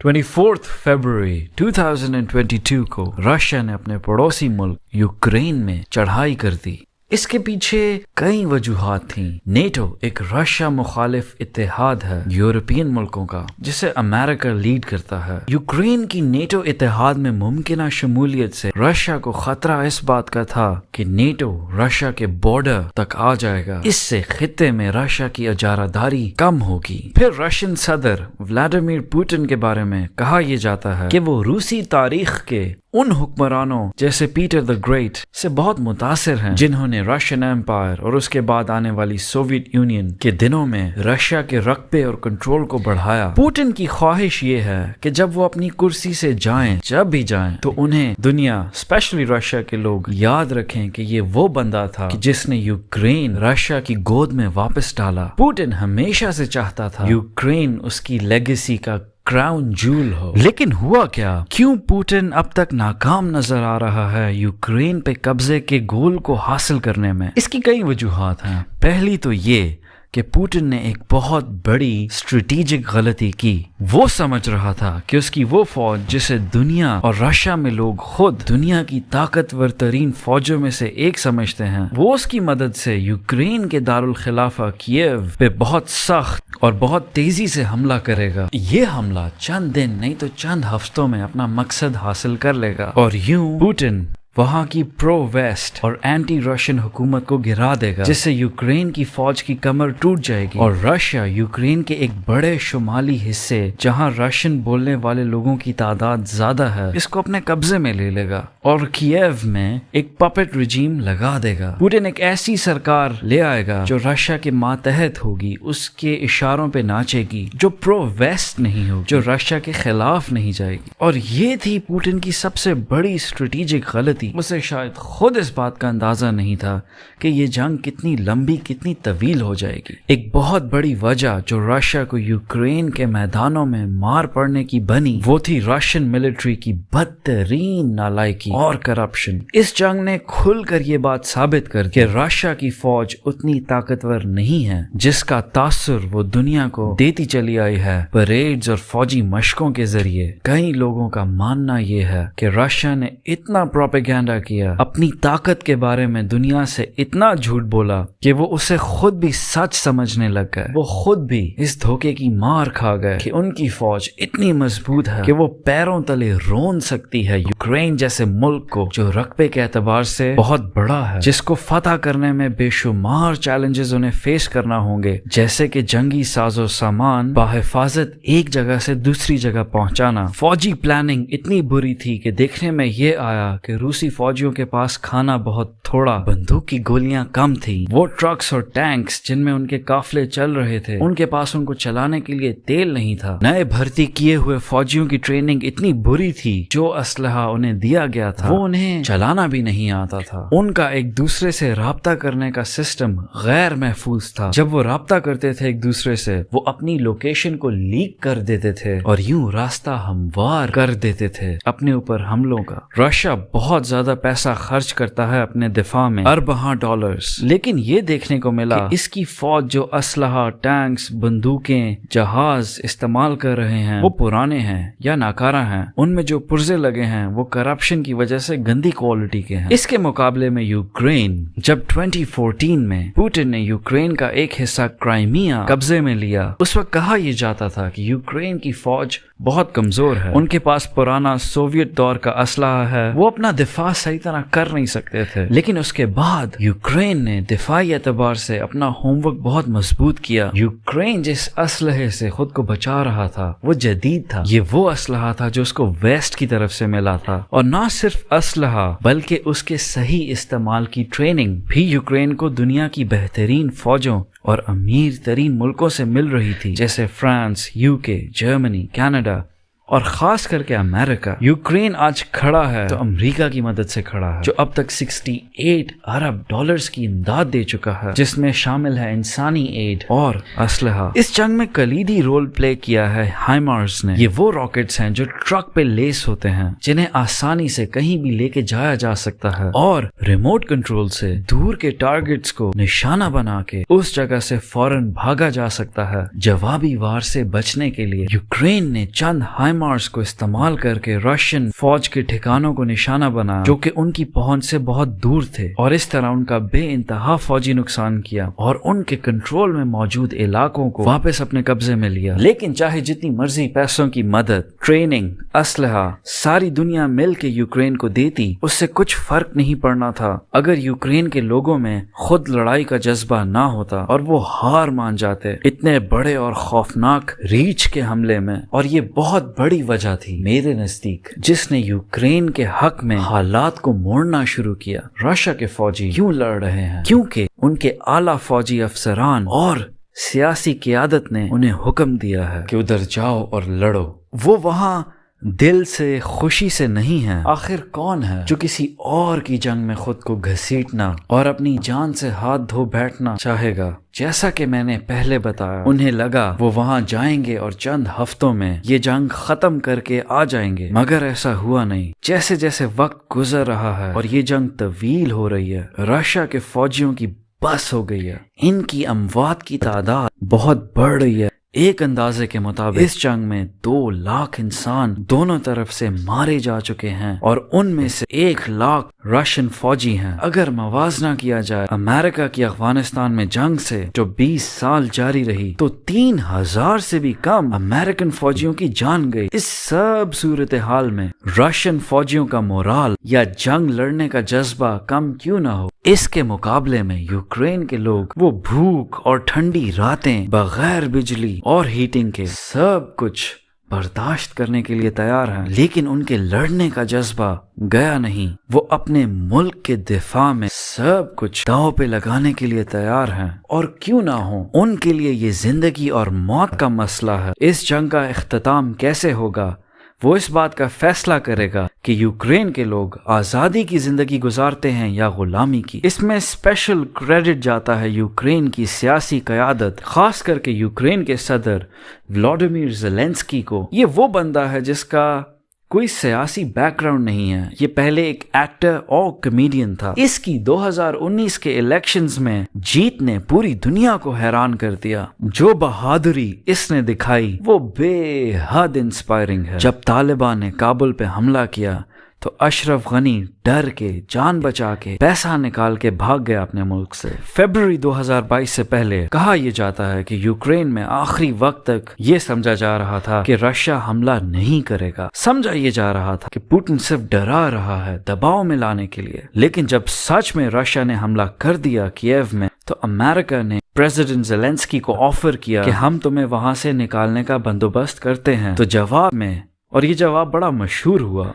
24 फरवरी 2022 को रशिया ने अपने पड़ोसी मुल्क यूक्रेन में चढ़ाई कर दी। इसके पीछे कई वजूहात थीं। नेटो एक रशिया मुखालिफ इत्तेहाद है यूरोपियन मुल्कों का, जिसे अमेरिका लीड करता है। यूक्रेन की नेटो इत्तेहाद में मुमकिन शमूलियत से रशिया को खतरा इस बात का था कि नेटो रशिया के बॉर्डर तक आ जाएगा। इससे खित्ते में रशिया की इजारादारी कम होगी। फिर रशियन सदर व्लादिमीर पुतिन के बारे में कहा यह जाता है कि वो रूसी तारीख के उन हुक्मरानों जैसे पीटर द ग्रेट से बहुत मुतासिर हैं, जिन्होंने रशियन एम्पायर और उसके बाद आने वाली सोवियत यूनियन के दिनों में रशिया के रकबे और कंट्रोल को बढ़ाया। पुतिन की ख्वाहिश ये है कि जब वो अपनी कुर्सी से जाएं, जब भी जाएं, तो उन्हें दुनिया स्पेशली रशिया के लोग याद रखें कि ये वो बंदा था कि जिसने यूक्रेन रशिया की गोद में वापस डाला। पुतिन हमेशा से चाहता था यूक्रेन उसकी लेगेसी का क्राउन जूल हो। लेकिन हुआ क्या? क्यों पुतिन अब तक नाकाम नजर आ रहा है यूक्रेन पे कब्जे के गोल को हासिल करने में? इसकी कई वजूहात हैं। पहली तो ये कि पुतिन ने एक बहुत बड़ी स्ट्रेटेजिक गलती की। वो समझ रहा था कि उसकी वो फौज जिसे दुनिया और रशिया में लोग खुद दुनिया की ताकतवर तरीन फौजों में से एक समझते हैं, वो उसकी मदद से यूक्रेन के दारुल खिलाफा कीव पे बहुत सख्त और बहुत तेजी से हमला करेगा। ये हमला चंद दिन नहीं तो चंद हफ्तों में अपना मकसद हासिल कर लेगा और यूं पुतिन वहां की प्रो वेस्ट और एंटी रशियन हुकूमत को गिरा देगा, जिससे यूक्रेन की फौज की कमर टूट जाएगी और रशिया यूक्रेन के एक बड़े शुमाली हिस्से जहां रशियन बोलने वाले लोगों की तादाद ज्यादा है, इसको अपने कब्जे में ले लेगा और कीव में एक पपेट रिजीम लगा देगा। पुतिन एक ऐसी सरकार ले आएगा जो रशिया के मातहत होगी, उसके इशारों पे नाचेगी, जो प्रो वेस्ट नहीं होगी, जो रशिया के खिलाफ नहीं जाएगी। और ये थी पुतिन की सबसे बड़ी स्ट्रेटेजिक गलती। उसे शायद खुद इस बात का अंदाजा नहीं था कि ये जंग कितनी लंबी, कितनी तवील हो जाएगी। एक बहुत बड़ी वजह जो रशिया को यूक्रेन के मैदानों में मार पड़ने की बनी, वो थी रशियन मिलिट्री की बदतरीन नालायकी और करप्शन। इस जंग ने खुलकर ये बात साबित कर कि रशिया की फौज उतनी ताकतवर नहीं है जिसका तासुर वो दुनिया को देती चली आई है परेड्स और फौजी मशकों के जरिए। कई लोगों का मानना ये है कि रशिया ने इतना प्रोपेगेंडा किया, अपनी ताकत के बारे में दुनिया से इतना झूठ बोला कि वो उसे खुद भी सच समझने लग गए। वो खुद भी इस धोखे की मार खा गए कि उनकी फौज इतनी मजबूत है कि वो पैरों तले रोन सकती है यूक्रेन जैसे मुल्क को, जो रकबे के एतबार से बहुत बड़ा है, जिसको फतह करने में बेशुमार चैलेंजेस उन्हें फेस करना होंगे, जैसे कि जंगी साजो सामान बाहिफाजत एक जगह से दूसरी जगह पहुंचाना। फौजी प्लानिंग इतनी बुरी थी कि देखने में ये आया कि रूसी फौजियों के पास खाना बहुत थोड़ा, बंदूक की गोलियां कम थी। वो ट्रक्स और टैंक्स जिनमें उनके काफिले चल रहे थे, उनके पास उनको चलाने के लिए तेल नहीं था। नए भर्ती किए हुए फौजियों की ट्रेनिंग इतनी बुरी थी, जो असलहा उन्हें दिया गया था वो उन्हें चलाना भी नहीं आता था। उनका एक दूसरे से राब्ता करने का सिस्टम गैर महफूज था। जब वो राब्ता करते थे एक दूसरे से, वो अपनी लोकेशन को लीक कर देते थे और यूं रास्ता हमवार कर देते थे अपने ऊपर हमलों का। रशिया बहुत ज्यादा पैसा खर्च करता है अपने दिफा में, अरबों डॉलर्स, लेकिन ये देखने को मिला कि इसकी फौज जो असलहा, टैंक्स, बंदूकें, जहाज इस्तेमाल कर रहे हैं वो पुराने हैं या नाकारा हैं। उनमें जो पुर्जे लगे हैं वो करप्शन की वजह से गंदी क्वालिटी के हैं। इसके मुकाबले में यूक्रेन, जब 2014 में पुतिन ने यूक्रेन का एक हिस्सा क्राइमिया कब्जे में लिया, उस वक्त कहा यह जाता था कि यूक्रेन की फौज बहुत कमजोर है, उनके पास पुराना सोवियत दौर का असलहा है, वो अपना दिफा सही तरह कर नहीं सकते थे। लेकिन उसके बाद यूक्रेन ने दिफाई एतबार से अपना होमवर्क बहुत मजबूत किया। यूक्रेन जिस असलहे से खुद को बचा रहा था वो जदीद था। ये वो असलहा था जो उसको वेस्ट की तरफ से मिला था, और ना सिर्फ असलहा बल्कि उसके सही इस्तेमाल की ट्रेनिंग भी यूक्रेन को दुनिया की बेहतरीन फौजों और अमीर तरीन मुल्कों से मिल रही थी, जैसे फ्रांस, यूके, जर्मनी, कनाडा और खास करके अमेरिका। यूक्रेन आज खड़ा है तो अमेरिका की मदद से खड़ा है, जो अब तक 68 अरब डॉलर्स की इमदाद दे चुका है, जिसमें शामिल है इंसानी एड और असलहा। इस जंग में कलीदी रोल प्ले किया है हाइमार्स ने। ये वो रॉकेट्स हैं जो ट्रक पे लेस होते हैं, जिन्हें आसानी से कहीं भी लेके जाया जा सकता है और रिमोट कंट्रोल से दूर के टारगेट्स को निशाना बना के उस जगह से फौरन भागा जा सकता है। जवाबी वार से बचने के लिए यूक्रेन ने चंद हाइमार्स हाइमार्स को इस्तेमाल करके रशियन फौज के ठिकानों को निशाना बनाया जो कि उनकी पहुंच से बहुत दूर थे, और इस तरह उनका बेइंतहा फौजी नुकसान किया और उनके कंट्रोल में मौजूद इलाकों को वापस अपने कब्जे में लिया। लेकिन चाहे जितनी मर्जी पैसों की मदद, ट्रेनिंग, असलहा सारी दुनिया मिल के यूक्रेन को देती, उससे कुछ फर्क नहीं पड़ना था अगर यूक्रेन के लोगों में खुद लड़ाई का जज्बा ना होता और वो हार मान जाते इतने बड़े और खौफनाक रीच के हमले में। और ये बहुत बड़ी वजह थी मेरे नजदीक जिसने यूक्रेन के हक में हालात को मोड़ना शुरू किया। रशिया के फौजी क्यों लड़ रहे हैं? क्योंकि उनके आला फौजी अफसरान और सियासी क़यादत ने उन्हें हुक्म दिया है कि उधर जाओ और लड़ो। वो वहां दिल से, खुशी से नहीं है। आखिर कौन है जो किसी और की जंग में खुद को घसीटना और अपनी जान से हाथ धो बैठना चाहेगा? जैसा कि मैंने पहले बताया, उन्हें लगा वो वहां जाएंगे और चंद हफ्तों में ये जंग खत्म करके आ जाएंगे, मगर ऐसा हुआ नहीं। जैसे जैसे वक्त गुजर रहा है और ये जंग तवील हो रही है, रशिया के फौजियों की बस हो गई है। इनकी अमवात की तादाद बहुत बढ़ रही है। एक अंदाजे के मुताबिक इस जंग में 2 लाख इंसान दोनों तरफ से मारे जा चुके हैं और उनमें से 1 लाख रशियन फौजी हैं। अगर मवाजना किया जाए अमेरिका की अफगानिस्तान में जंग से जो 20 साल जारी रही, तो 3000 से भी कम अमेरिकन फौजियों की जान गई। इस सब सूरत हाल में रशियन फौजियों का मोराल या जंग लड़ने का जज्बा कम क्यों ना हो? इसके मुकाबले में यूक्रेन के लोग वो भूख और ठंडी रातें बगैर बिजली और हीटिंग के सब कुछ बर्दाश्त करने के लिए तैयार हैं, लेकिन उनके लड़ने का जज्बा गया नहीं। वो अपने मुल्क के दिफा में सब कुछ दांव पे लगाने के लिए तैयार हैं, और क्यों ना हो, उनके लिए ये जिंदगी और मौत का मसला है। इस जंग का इख्तिताम कैसे होगा, वो इस बात का फैसला करेगा कि यूक्रेन के लोग आज़ादी की जिंदगी गुजारते हैं या गुलामी की। इसमें स्पेशल क्रेडिट जाता है यूक्रेन की सियासी क़यादत, खास करके यूक्रेन के सदर व्लादिमीर ज़ेलेंस्की को। ये वो बंदा है जिसका कोई सियासी बैकग्राउंड नहीं है। ये पहले एक एक्टर और कॉमेडियन था। इसकी 2019 के इलेक्शंस में जीत ने पूरी दुनिया को हैरान कर दिया। जो बहादुरी इसने दिखाई वो बेहद इंस्पायरिंग है। जब तालिबान ने काबुल पे हमला किया तो अशरफ गनी डर के, जान बचा के, पैसा निकाल के भाग गया अपने मुल्क से। फरवरी 2022 से पहले कहा यह जाता है कि यूक्रेन में आखिरी वक्त तक ये समझा जा रहा था कि रशिया हमला नहीं करेगा। समझा ये जा रहा था कि पुतिन सिर्फ डरा रहा है दबाव में लाने के लिए। लेकिन जब सच में रशिया ने हमला कर दिया कीव में, तो अमेरिका ने प्रेसिडेंट ज़ेलेंस्की को ऑफर किया कि हम तुम्हें वहां से निकालने का बंदोबस्त करते हैं। तो जवाब में, और ये जवाब बड़ा मशहूर हुआ,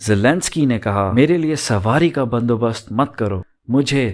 ज़ेलेंस्की ने कहा मेरे लिए सवारी का बंदोबस्त मत करो, मुझे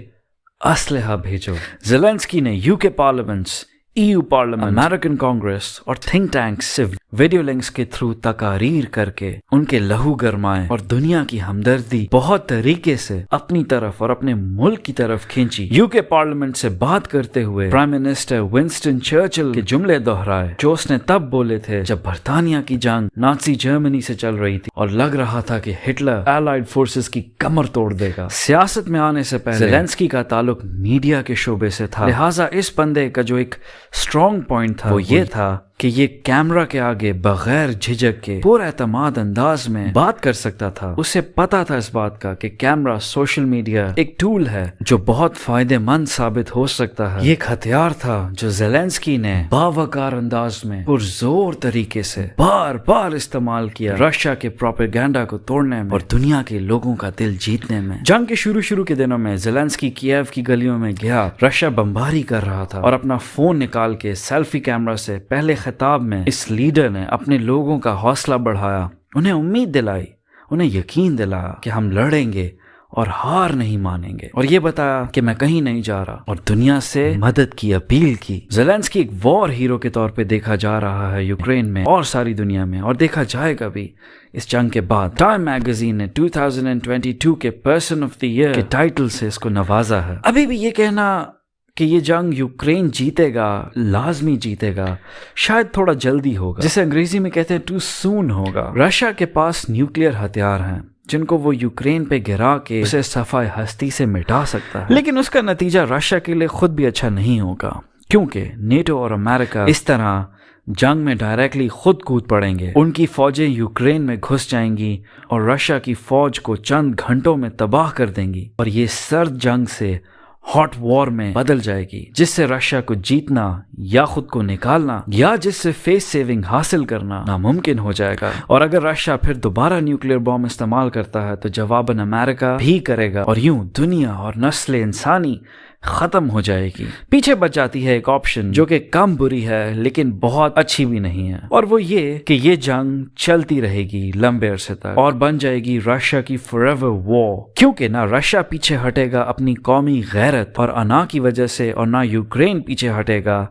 असलहा भेजो। ज़ेलेंस्की ने UK parliaments, EU parliament, American Congress और थिंक टैंक्स से वीडियो लिंक्स के थ्रू तकारीर करके उनके लहू गरमाए और दुनिया की हमदर्दी बहुत तरीके से अपनी तरफ और अपने मुल्क की तरफ खींची। यूके पार्लियामेंट से बात करते हुए प्राइम मिनिस्टर विंस्टन चर्चिल के जुमले दोहराए जो उसने तब बोले थे जब बरतानिया की जंग नाजी जर्मनी से चल रही थी और लग रहा था कि हिटलर एलाइड फोर्सेस की कमर तोड़ देगा। सियासत में आने से पहले ज़ेलेंस्की का ताल्लुक मीडिया के शोबे से था, लिहाजा इस बंदे का जो एक स्ट्रॉन्ग पॉइंट था वो ये था कि ये कैमरा के आगे बगैर झिझक के पूरा एतमाद अंदाज में बात कर सकता था। उसे पता था इस बात का कि कैमरा, सोशल मीडिया एक टूल है जो बहुत फायदेमंद साबित हो सकता है। ये एक हथियार था जो ज़ेलेंस्की ने बावकार अंदाज में पुरजोर तरीके से बार बार इस्तेमाल किया रशिया के प्रोपेगेंडा को तोड़ने में और दुनिया के लोगों का दिल जीतने में। जंग के शुरू के दिनों में ज़ेलेंस्की कीव की गलियों में गया, रशिया बमबारी कर रहा था और अपना फोन निकाल के सेल्फी कैमरा से पहले खिताब में इस लीडर ने अपने लोगों का हौसला बढ़ाया, उन्हें उम्मीद दिलाई, उन्हें यकीन दिलाया कि हम लड़ेंगे और हार नहीं मानेंगे, और ये बताया कि मैं कहीं नहीं जा रहा, और दुनिया से मदद की अपील की। ज़ेलेंस्की एक वॉर हीरो के तौर पे देखा जा रहा है यूक्रेन में और सारी दुनिया में, और देखा जाएगा भी इस जंग के बाद। टाइम मैगजीन ने 2022 के पर्सन ऑफ द ईयर के टाइटल से इसको नवाजा है। अभी भी ये कहना कि ये जंग यूक्रेन जीतेगा, लाजमी जीतेगा, शायद थोड़ा जल्दी होगा, जिसे अंग्रेजी में कहते हैं टू सून होगा। रशिया के पास न्यूक्लियर हथियार हैं जिनको वो यूक्रेन पे गिरा के उसे सफाई हस्ती से मिटा सकता है, लेकिन उसका नतीजा रशिया के लिए खुद भी अच्छा नहीं होगा, क्योंकि नेटो और अमेरिका इस तरह जंग में डायरेक्टली खुद कूद पड़ेंगे। उनकी फौजें यूक्रेन में घुस जाएंगी और रशिया की फौज को चंद घंटों में तबाह कर देंगी और ये सर्द जंग से हॉट वॉर में बदल जाएगी, जिससे रशिया को जीतना या खुद को निकालना या जिससे फेस सेविंग हासिल करना नामुमकिन हो जाएगा। और अगर रशिया फिर दोबारा न्यूक्लियर बॉम्ब इस्तेमाल करता है तो जवाबन अमेरिका भी करेगा और यूं दुनिया और नस्ल इंसानी खत्म हो जाएगी। पीछे बच जाती है एक ऑप्शन जो कि कम बुरी है लेकिन बहुत अच्छी भी नहीं है, और वो ये कि ये जंग चलती रहेगी लंबे अरसे तक और बन जाएगी रशिया की फॉरएवर वॉर, क्योंकि ना रशिया पीछे हटेगा अपनी कौमी गैरत और अना की वजह से, और ना यूक्रेन पीछे हटेगा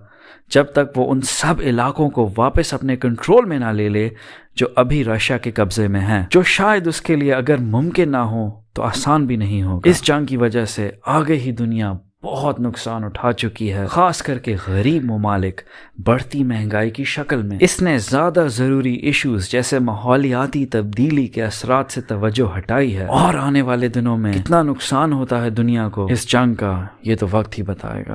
जब तक वो उन सब इलाकों को वापस अपने कंट्रोल में ना ले ले जो अभी रशिया के कब्जे में हैं, जो शायद उसके लिए अगर मुमकिन ना हो तो आसान भी नहीं होगा। इस जंग की वजह से आगे ही दुनिया बहुत नुकसान उठा चुकी है, खास करके गरीब ममालिक बढ़ती महंगाई की शक्ल में। इसने ज्यादा जरूरी इश्यूज जैसे माहौलियाती तब्दीली के असरात से तवज्जो हटाई है, और आने वाले दिनों में कितना नुकसान होता है दुनिया को इस जंग का, ये तो वक्त ही बताएगा।